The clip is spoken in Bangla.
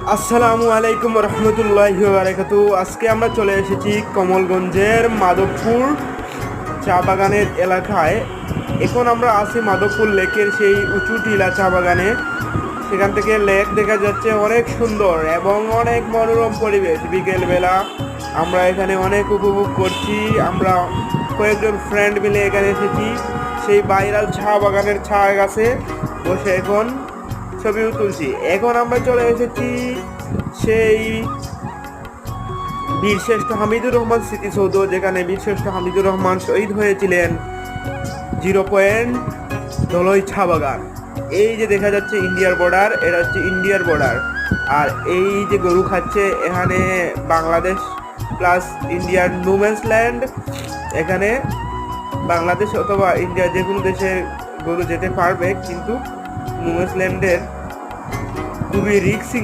আসসালামু আলাইকুম রহমতুল্লাহি ওয়া বারাকাতুহু। আজকে আমরা চলে এসেছি কমলগঞ্জের মাধবপুর চা বাগানের এলাকায়। এখন আমরা আছি মাধবপুর লেকের সেই উঁচু টিলা চা বাগানে। সেখান থেকে লেক দেখা যাচ্ছে, অনেক সুন্দর এবং অনেক মনোরম পরিবেশ। বিকেলবেলা আমরা এখানে অনেক উপভোগ করছি। আমরা কয়েকজন ফ্রেন্ড মিলে এখানে এসেছি সেই ভাইরাল চা বাগানের চা গাছে বসে এখন ছবিও তুলছি। এখন আমরা চলে এসেছি সেই বীরশ্রেষ্ঠ হামিদুর রহমান স্মৃতিসৌধ, যেখানে বীরশ্রেষ্ঠ হামিদুর রহমান শহীদ হয়েছিলেন। 0 পয়েন্ট ধলই চা বাগান। এই যে দেখা যাচ্ছে ইন্ডিয়ার বর্ডার, এটা হচ্ছে ইন্ডিয়ার বর্ডার। আর এই যে গরু খাচ্ছে, এখানে বাংলাদেশ প্লাস ইন্ডিয়ার নুম্যান্স ল্যান্ড। এখানে বাংলাদেশ অথবা ইন্ডিয়া যে কোনো দেশে গরু যেতে পারবে, কিন্তু নুম্যান্স ল্যান্ডের খুবই রিস্কিং